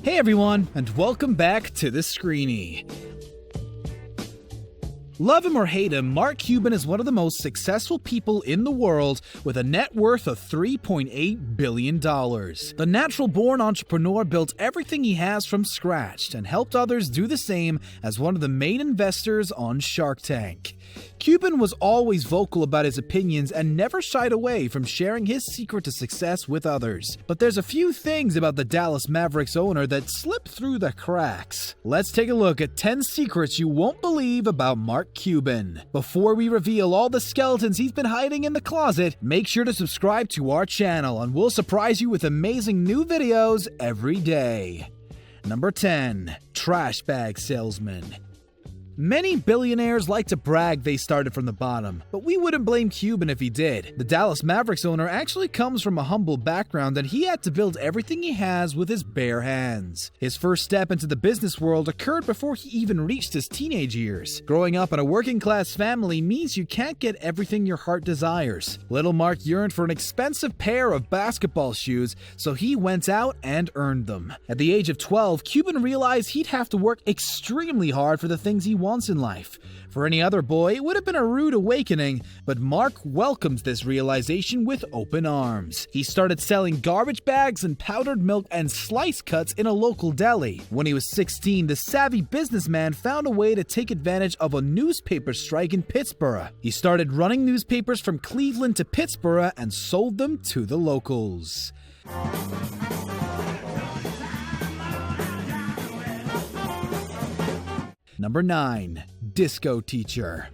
Hey everyone, and welcome back to the SCREENY. Love him or hate him, Mark Cuban is one of the most successful people in the world with a net worth of $3.8 billion. The natural-born entrepreneur built everything he has from scratch and helped others do the same as one of the main investors on Shark Tank. Cuban was always vocal about his opinions and never shied away from sharing his secret to success with others. But there's a few things about the Dallas Mavericks owner that slip through the cracks. Let's take a look at 10 secrets you won't believe about Mark Cuban. Before we reveal all the skeletons he's been hiding in the closet, make sure to subscribe to our channel and we'll surprise you with amazing new videos every day. Number 10. Trash bag salesman. Many billionaires like to brag they started from the bottom, but we wouldn't blame Cuban if he did. The Dallas Mavericks owner actually comes from a humble background and he had to build everything he has with his bare hands. His first step into the business world occurred before he even reached his teenage years. Growing up in a working-class family means you can't get everything your heart desires. Little Mark yearned for an expensive pair of basketball shoes, so he went out and earned them. At the age of 12, Cuban realized he'd have to work extremely hard for the things he wants in life. For any other boy, it would have been a rude awakening, but Mark welcomes this realization with open arms. He started selling garbage bags and powdered milk and slice cuts in a local deli. When he was 16, the savvy businessman found a way to take advantage of a newspaper strike in Pittsburgh. He started running newspapers from Cleveland to Pittsburgh and sold them to the locals. Number 9. Disco teacher.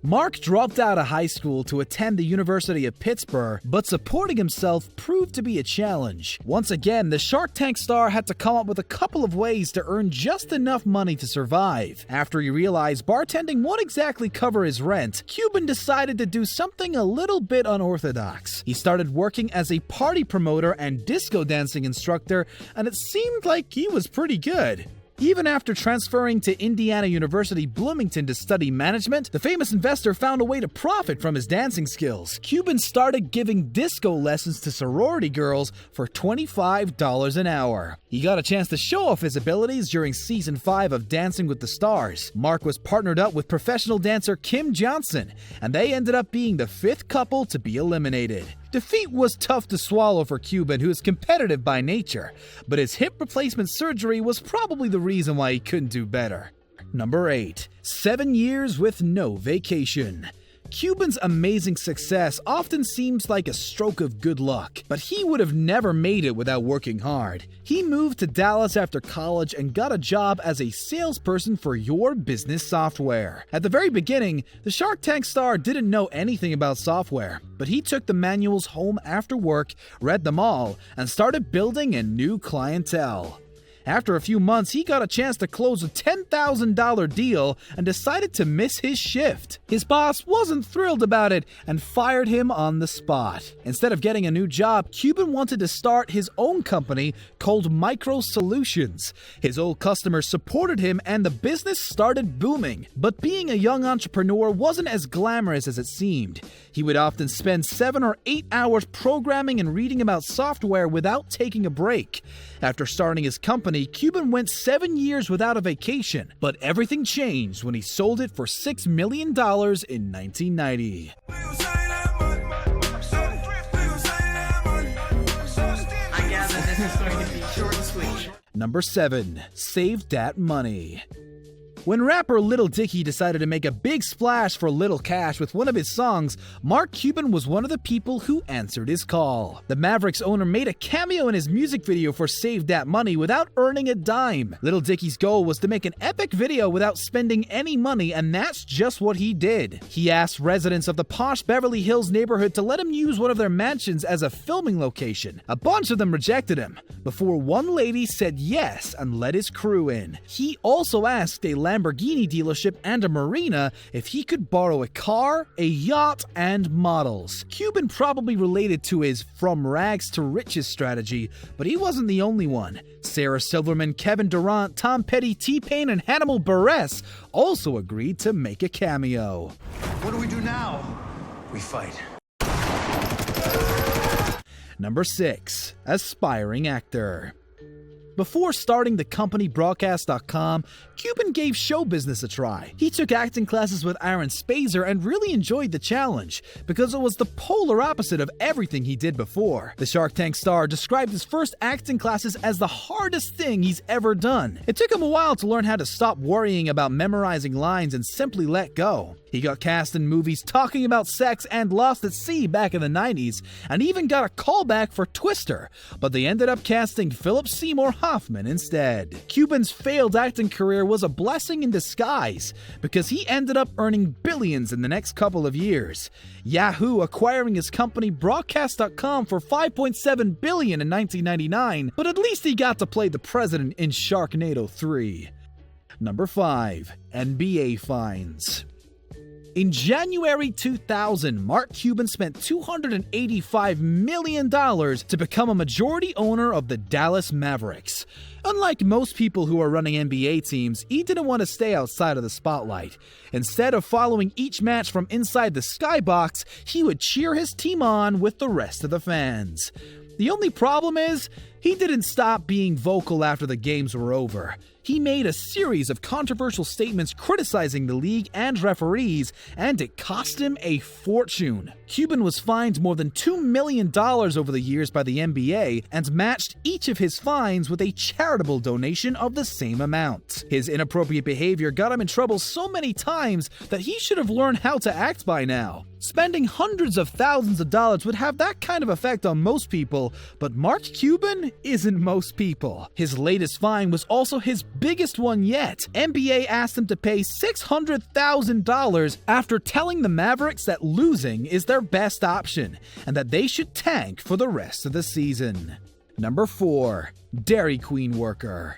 Mark dropped out of high school to attend the University of Pittsburgh, but supporting himself proved to be a challenge. Once again, the Shark Tank star had to come up with a couple of ways to earn just enough money to survive. After he realized bartending won't exactly cover his rent, Cuban decided to do something a little bit unorthodox. He started working as a party promoter and disco dancing instructor, and it seemed like he was pretty good. Even after transferring to Indiana University Bloomington to study management, the famous investor found a way to profit from his dancing skills. Cuban started giving disco lessons to sorority girls for $25 an hour. He got a chance to show off his abilities during season 5 of Dancing with the Stars. Mark was partnered up with professional dancer Kim Johnson, and they ended up being the 5th couple to be eliminated. Defeat was tough to swallow for Cuban, who is competitive by nature, but his hip replacement surgery was probably the reason why he couldn't do better. Number 8. 7 years with no vacation. Cuban's amazing success often seems like a stroke of good luck, but he would have never made it without working hard. He moved to Dallas after college and got a job as a salesperson for Your Business Software. At the very beginning, the Shark Tank star didn't know anything about software, but he took the manuals home after work, read them all, and started building a new clientele. After a few months, he got a chance to close a $10,000 deal and decided to miss his shift. His boss wasn't thrilled about it and fired him on the spot. Instead of getting a new job, Cuban wanted to start his own company called Micro Solutions. His old customers supported him and the business started booming. But being a young entrepreneur wasn't as glamorous as it seemed. He would often spend 7 or 8 hours programming and reading about software without taking a break. After starting his company, Cuban went 7 years without a vacation, but everything changed when he sold it for $6 million in 1990. I gather this is going to be short and sweet. Number 7. Save Dat Money. When rapper Lil Dicky decided to make a big splash for Little Cash with one of his songs, Mark Cuban was one of the people who answered his call. The Mavericks owner made a cameo in his music video for Save Dat Money without earning a dime. Lil Dicky's goal was to make an epic video without spending any money, and that's just what he did. He asked residents of the posh Beverly Hills neighborhood to let him use one of their mansions as a filming location. A bunch of them rejected him, before one lady said yes and let his crew in. He also asked a Lamborghini dealership and a marina if he could borrow a car, a yacht, and models. Cuban probably related to his from rags to riches strategy, but he wasn't the only one. Sarah Silverman, Kevin Durant, Tom Petty, T-Pain, and Hannibal Buress also agreed to make a cameo. What do we do now? We fight. Number 6. Aspiring actor. Before starting the company Broadcast.com, Cuban gave show business a try. He took acting classes with Aaron Speiser and really enjoyed the challenge because it was the polar opposite of everything he did before. The Shark Tank star described his first acting classes as the hardest thing he's ever done. It took him a while to learn how to stop worrying about memorizing lines and simply let go. He got cast in movies talking about sex and Lost at Sea back in the 90s, and even got a callback for Twister, but they ended up casting Philip Seymour Hoffman instead. Cuban's failed acting career was a blessing in disguise, because he ended up earning billions in the next couple of years. Yahoo acquiring his company Broadcast.com for $5.7 billion in 1999, but at least he got to play the president in Sharknado 3. Number 5. NBA fines. In January 2000, Mark Cuban spent $285 million to become a majority owner of the Dallas Mavericks. Unlike most people who are running NBA teams, he didn't want to stay outside of the spotlight. Instead of following each match from inside the skybox, he would cheer his team on with the rest of the fans. The only problem is, he didn't stop being vocal after the games were over. He made a series of controversial statements criticizing the league and referees, and it cost him a fortune. Cuban was fined more than $2 million over the years by the NBA and matched each of his fines with a charitable donation of the same amount. His inappropriate behavior got him in trouble so many times that he should have learned how to act by now. Spending hundreds of thousands of dollars would have that kind of effect on most people, but Mark Cuban isn't most people. His latest fine was also his biggest one yet. NBA asked him to pay $600,000 after telling the Mavericks that losing is their best option and that they should tank for the rest of the season. Number 4. Dairy Queen worker.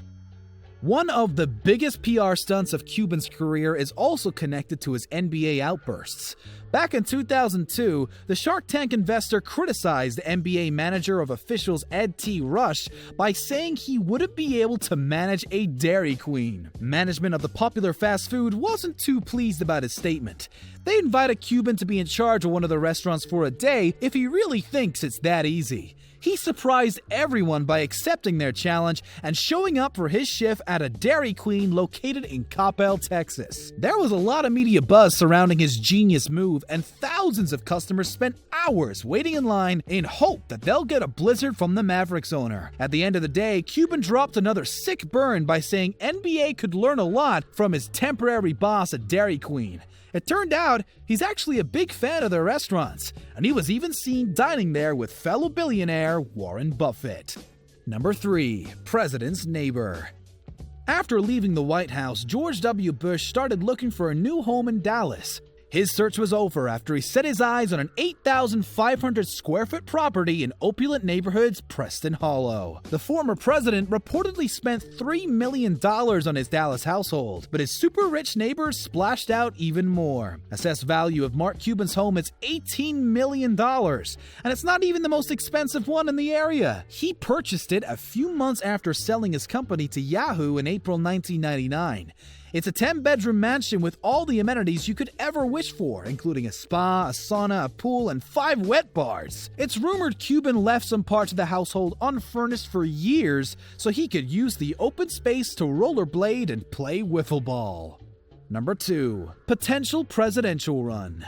One of the biggest PR stunts of Cuban's career is also connected to his NBA outbursts. Back in 2002, the Shark Tank investor criticized the NBA manager of officials Ed T. Rush by saying he wouldn't be able to manage a Dairy Queen. Management of the popular fast food wasn't too pleased about his statement. They invited Cuban to be in charge of one of the restaurants for a day if he really thinks it's that easy. He surprised everyone by accepting their challenge and showing up for his shift at a Dairy Queen located in Coppell, Texas. There was a lot of media buzz surrounding his genius move, and thousands of customers spent hours waiting in line in hope that they'll get a blizzard from the Mavericks owner. At the end of the day, Cuban dropped another sick burn by saying NBA could learn a lot from his temporary boss at Dairy Queen. It turned out he's actually a big fan of their restaurants, and he was even seen dining there with fellow billionaire Warren Buffett. Number 3. President's neighbor. After leaving the White House, George W. Bush started looking for a new home in Dallas. His search was over after he set his eyes on an 8,500 square foot property in opulent neighborhood's Preston Hollow. The former president reportedly spent $3 million on his Dallas household, but his super rich neighbors splashed out even more. Assessed value of Mark Cuban's home is $18 million, and it's not even the most expensive one in the area. He purchased it a few months after selling his company to Yahoo in April 1999. It's a 10-bedroom mansion with all the amenities you could ever wish for, including a spa, a sauna, a pool, and 5 wet bars. It's rumored Cuban left some parts of the household unfurnished for years so he could use the open space to rollerblade and play wiffle ball. Number 2. Potential presidential run.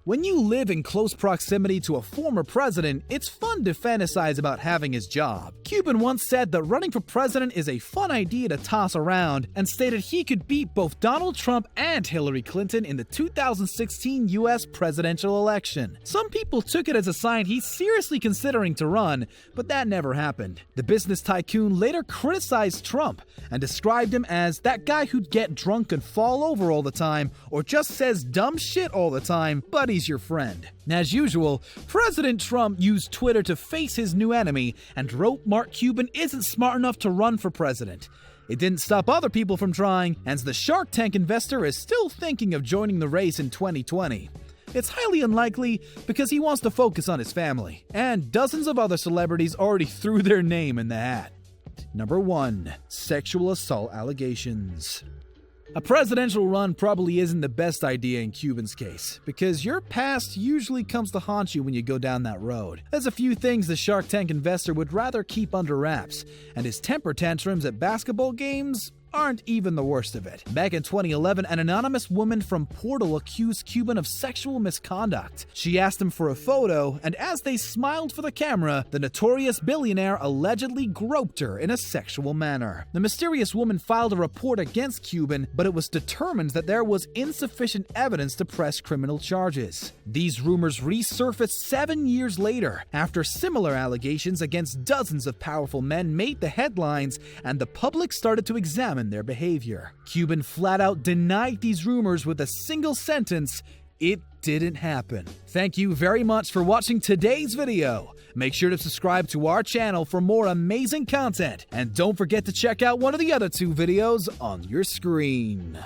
When you live in close proximity to a former president, it's fun to fantasize about having his job. Cuban once said that running for president is a fun idea to toss around, and stated he could beat both Donald Trump and Hillary Clinton in the 2016 US presidential election. Some people took it as a sign he's seriously considering to run, but that never happened. The business tycoon later criticized Trump and described him as that guy who'd get drunk and fall over all the time, or just says dumb shit all the time, but he's your friend. As usual, President Trump used Twitter to face his new enemy and wrote Mark Cuban isn't smart enough to run for president. It didn't stop other people from trying, and the Shark Tank investor is still thinking of joining the race in 2020. It's highly unlikely because he wants to focus on his family, and dozens of other celebrities already threw their name in the hat. Number 1. Sexual assault allegations. A presidential run probably isn't the best idea in Cuban's case, because your past usually comes to haunt you when you go down that road. There's a few things the Shark Tank investor would rather keep under wraps, and his temper tantrums at basketball games aren't even the worst of it. Back in 2011, an anonymous woman from Portal accused Cuban of sexual misconduct. She asked him for a photo, and as they smiled for the camera, the notorious billionaire allegedly groped her in a sexual manner. The mysterious woman filed a report against Cuban, but it was determined that there was insufficient evidence to press criminal charges. These rumors resurfaced 7 years later, after similar allegations against dozens of powerful men made the headlines, and the public started to examine their behavior. Cuban flat out denied these rumors with a single sentence: "It didn't happen." Thank you very much for watching today's video. Make sure to subscribe to our channel for more amazing content, and don't forget to check out one of the other 2 videos on your screen.